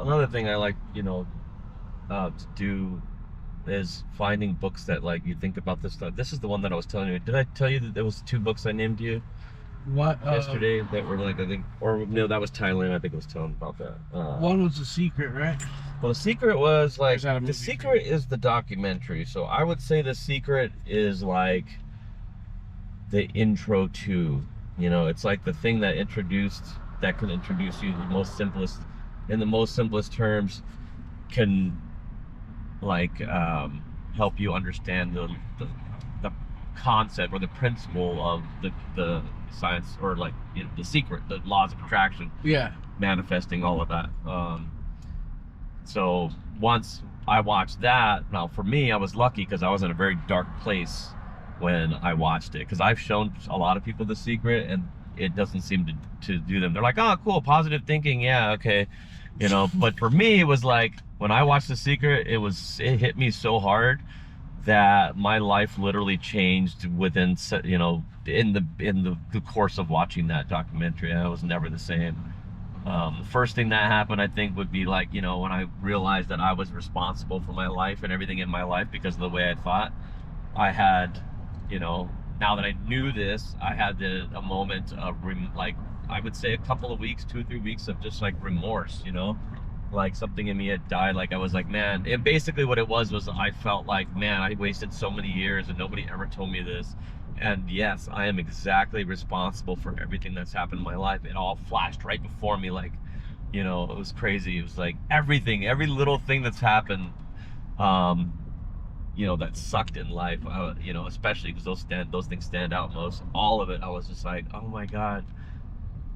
another thing I like, to do is finding books that like you think about this stuff. This is the one that I was telling you. Did I tell you that there was two books I named you What? yesterday that were like, I think, or no, that was Thailand. I think I was telling about that. One was The Secret, right? Well, The Secret was Or like, is that a The movie? Secret is the documentary. So I would say The Secret is like the intro to, it's like the thing that can introduce you in the most simplest terms, can like help you understand the concept or the principle of the science, or like, the secret, the laws of attraction, Yeah. manifesting, all of that. So once I watched that, now for me, I was lucky because I was in a very dark place when I watched it, because I've shown a lot of people The Secret and it doesn't seem to do them. They're like, oh cool, positive thinking, yeah, okay, but for me it was like, when I watched The Secret, it hit me so hard that my life literally changed within, in the course of watching that documentary. I was never the same. The first thing that happened, I think, would be like, when I realized that I was responsible for my life and everything in my life because of the way I thought. I had, now that I knew this, I had a moment of like, I would say a couple of weeks, 2 or 3 weeks of just like remorse, like something in me had died. Like I was like, man, and basically what it was I felt like, man, I wasted so many years and nobody ever told me this. And yes, I am exactly responsible for everything that's happened in my life. It all flashed right before me, like, it was crazy. It was like everything, every little thing that's happened, that sucked in life, especially because those things stand out most. All of it, I was just like, oh my God.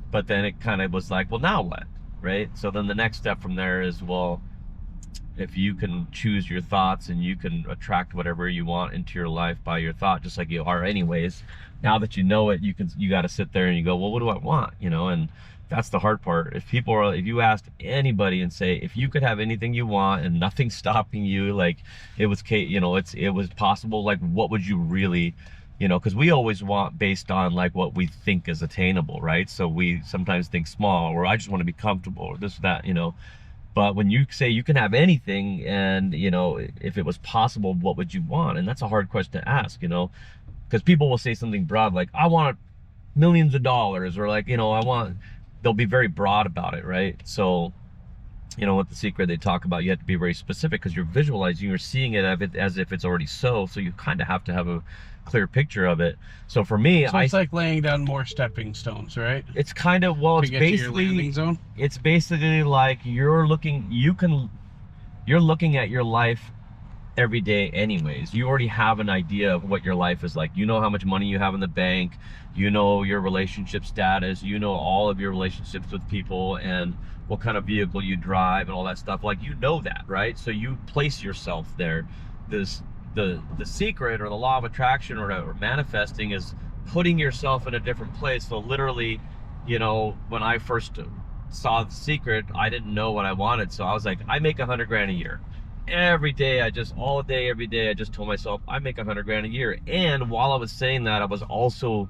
But then it kind of was like, well, now what, right? So then the next step from there is, well, if you can choose your thoughts and you can attract whatever you want into your life by your thought, just like you are anyways, now that you know it, you got to sit there and you go, well, what do I want? And that's the hard part. If you asked anybody and say, if you could have anything you want and nothing's stopping you, like it was possible, like what would you really, because we always want based on like what we think is attainable, right? So we sometimes think small, or I just want to be comfortable, or this, that, But when you say you can have anything, and if it was possible, what would you want? And that's a hard question to ask, because people will say something broad like, I want millions of dollars, or like, they'll be very broad about it, right? So, with The Secret, they talk about, you have to be very specific because you're visualizing, you're seeing it as if it's already so you kind of have to have a clear picture of it. So for me, so it's like laying down more stepping stones, right? It's kind of, well, it's basically to your landing zone. It's basically like you're looking at your life every day anyways. You already have an idea of what your life is like. You know how much money you have in the bank, your relationship status, all of your relationships with people, and what kind of vehicle you drive and all that stuff. Like, that, right? So you place yourself there. The secret, or the law of attraction, or manifesting, is putting yourself in a different place. So literally, when I first saw The Secret, I didn't know what I wanted. So I was like, I make $100,000 a year. Every day, every day, I just told myself, I make $100,000 a year. And while I was saying that, I was also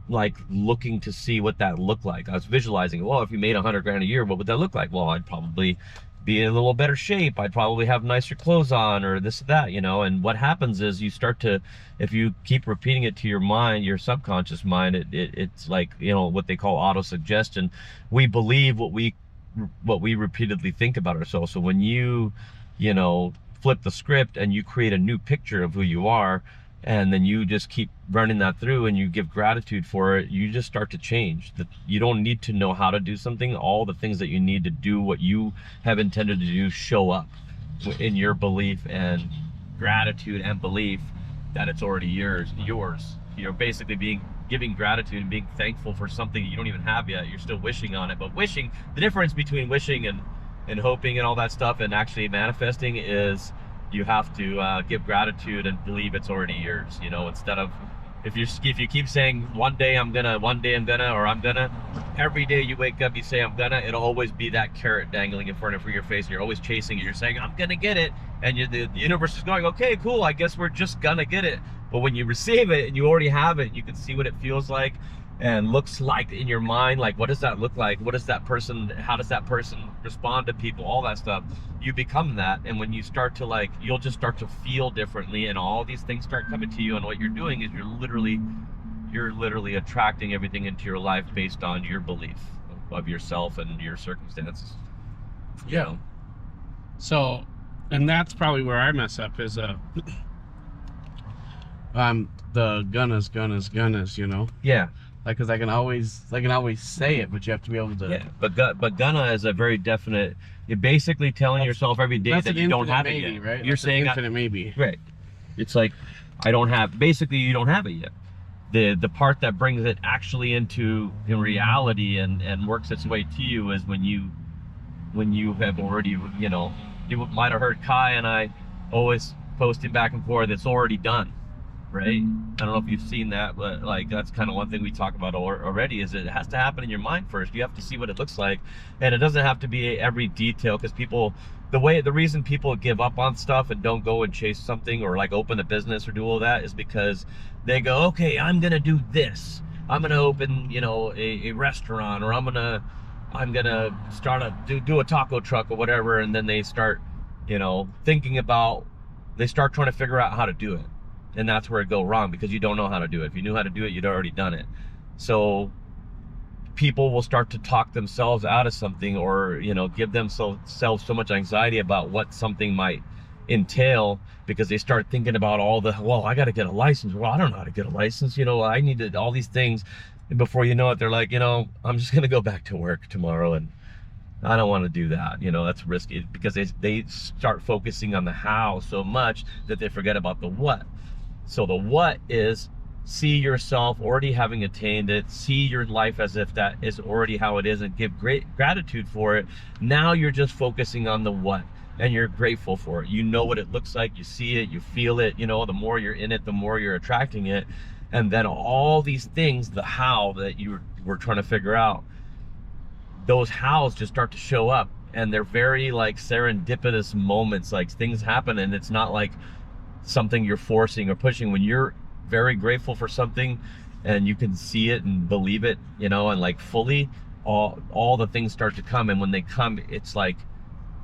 like looking to see what that looked like. I was visualizing, well, if you made $100,000 a year, what would that look like? Well, I'd probably be in a little better shape. I'd probably have nicer clothes on, or this, that, and what happens is you start to, if you keep repeating it to your mind, your subconscious mind, it's like, what they call auto-suggestion. We believe what we repeatedly think about ourselves. So when you flip the script and you create a new picture of who you are, and then you just keep running that through and you give gratitude for it, you just start to change. You don't need to know how to do something. All the things that you need to do what you have intended to do show up in your belief and gratitude and belief that it's already yours. Basically giving gratitude and being thankful for something you don't even have yet. You're still wishing on it. But wishing, the difference between wishing and hoping and all that stuff and actually manifesting is, you have to give gratitude and believe it's already yours. Instead of, if you keep saying one day I'm gonna, or I'm gonna, every day you wake up, you say I'm gonna, it'll always be that carrot dangling in front of your face, and you're always chasing it. You're saying, I'm gonna get it, and the universe is going, okay, cool, I guess we're just gonna get it. But when you receive it and you already have it, you can see what it feels like. and looks like in your mind, like what does that look like, what does that person, how does that person respond to people, all that stuff. You become that, and when you start to like, you'll just start to feel differently, and all these things start coming to you, and what you're doing is you're literally attracting everything into your life based on your belief of yourself and your circumstances. You know? So, and that's probably where I mess up is the gunnas, you know. Yeah. Like, cause I can always say it, but you have to be able to. Yeah. But gonna is a very definite. You're basically telling yourself every day that you don't have it yet. Right? You're saying infinite maybe. Right. It's like I don't have. Basically, you don't have it yet. The part that brings it actually into in reality and works its way to you is when you have already, you know, you might have heard Kai and I always posting back and forth. It's already done. Right? I don't know if you've seen that, but like that's kind of one thing we talk about already is it has to happen in your mind first. You have to see what it looks like, and it doesn't have to be every detail, because people, the reason people give up on stuff and don't go and chase something or like open a business or do all that is because they go, okay, I'm gonna do this. I'm gonna open, you know, a restaurant, or I'm gonna start do a taco truck or whatever, and then they start, you know, they start trying to figure out how to do it. And that's where it go wrong, because you don't know how to do it. If you knew how to do it, you'd already done it. So people will start to talk themselves out of something, or, you know, give themselves so much anxiety about what something might entail, because they start thinking about well, I got to get a license. Well, I don't know how to get a license. You know, I need all these things. And before you know it, they're like, you know, I'm just going to go back to work tomorrow, and I don't want to do that. You know, that's risky, because they start focusing on the how so much that they forget about the what. So the what is, see yourself already having attained it, see your life as if that is already how it is, and give great gratitude for it. Now you're just focusing on the what, and you're grateful for it. You know what it looks like, you see it, you feel it, you know, the more you're in it, the more you're attracting it. And then all these things, the how that you were trying to figure out, those hows just start to show up, and they're very like serendipitous moments. Like things happen, and it's not like something you're forcing or pushing. When you're very grateful for something and you can see it and believe it, you know, and like fully, all the things start to come. And when they come, it's like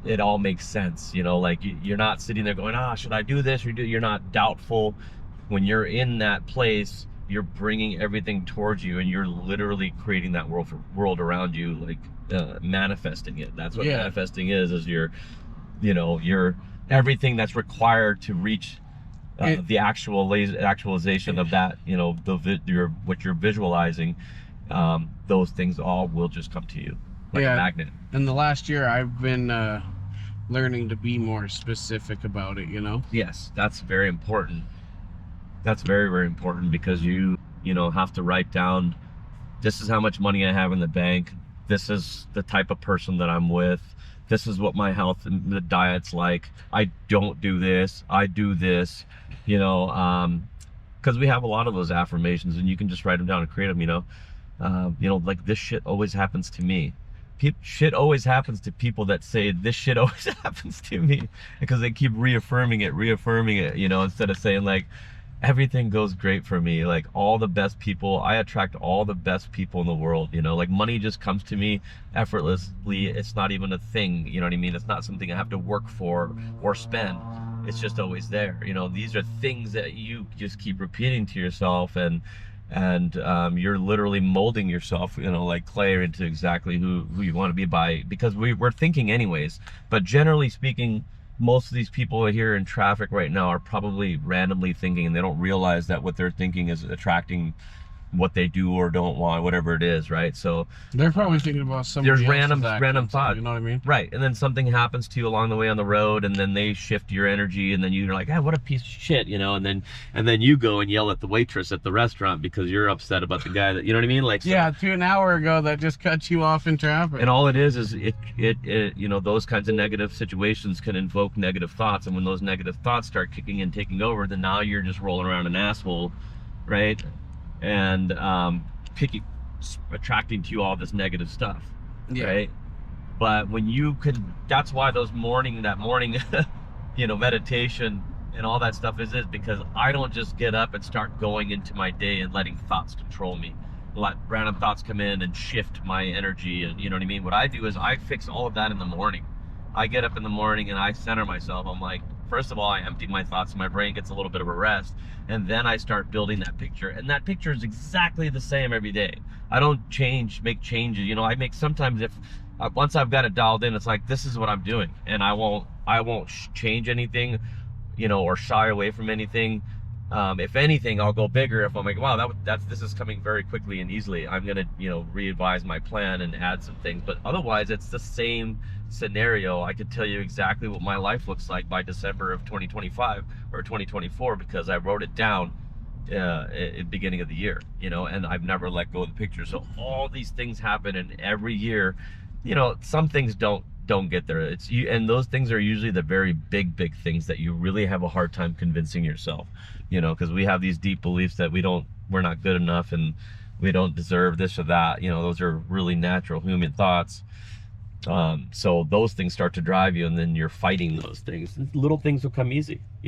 it all makes sense, you know. Like you're not sitting there going, should I do this, or you're not doubtful. When you're in that place, you're bringing everything towards you, and you're literally creating that world around you, like manifesting it. That's what manifesting is your, you know, your everything that's required to reach the actualization of that, you know, what you're visualizing. Those things all will just come to you like a magnet. In the last year, I've been learning to be more specific about it, you know. Yes, that's very important. That's very, very important, because you know, have to write down, this is how much money I have in the bank, this is the type of person that I'm with, this is what my health and the diet's like, I don't do this, I do this, you know, because we have a lot of those affirmations, and you can just write them down and create them, you know, like this shit always happens to me. Shit always happens to people that say this shit always happens to me, because they keep reaffirming it, you know, instead of saying like, everything goes great for me, like all the best people, I attract all the best people in the world, you know, like money just comes to me effortlessly. It's not even a thing, you know what I mean? It's not something I have to work for or spend. It's just always there, you know. These are things that you just keep repeating to yourself, and you're literally molding yourself, you know, like clay, into exactly who you want to be because we're thinking anyways. But generally speaking, most of these people here in traffic right now are probably randomly thinking, and they don't realize that what they're thinking is attracting what they do or don't want, whatever it is, right? So they're probably thinking about somebody there's random actions, thought, you know what I mean? Right. And then something happens to you along the way on the road, and then they shift your energy, and then you're like, what a piece of shit, you know. And then you go and yell at the waitress at the restaurant because you're upset about the guy that, you know what I mean? Like, so, yeah, to an hour ago that just cut you off in traffic. And all it is it you know, those kinds of negative situations can invoke negative thoughts, and when those negative thoughts start kicking in, taking over, then now you're just rolling around an asshole, right? And attracting to you all this negative stuff, right? But when you could, that's why that morning you know, meditation and all that stuff is because I don't just get up and start going into my day and letting thoughts control me. let random thoughts come in and shift my energy, and you know what I mean. What I do is I fix all of that in the morning. I get up in the morning and I center myself. I'm like, first of all, I empty my thoughts, my brain gets a little bit of a rest, and then I start building that picture. And that picture is exactly the same every day. I don't make changes. You know, I make sometimes, if once I've got it dialed in, it's like, this is what I'm doing, and I won't change anything, you know, or shy away from anything. If anything, I'll go bigger. If I'm like, wow, this is coming very quickly and easily, I'm gonna, you know, re-advise my plan and add some things. But otherwise, it's the same scenario. I could tell you exactly what my life looks like by December of 2025 or 2024 because I wrote it down at the beginning of the year, you know, and I've never let go of the picture. So all these things happen, and every year, you know, some things don't get there. It's you, and those things are usually the very big things that you really have a hard time convincing yourself, you know, because we have these deep beliefs that we're not good enough and we don't deserve this or that. You know, those are really natural human thoughts. So those things start to drive you, and then you're fighting those things. Little things will come easy, you know.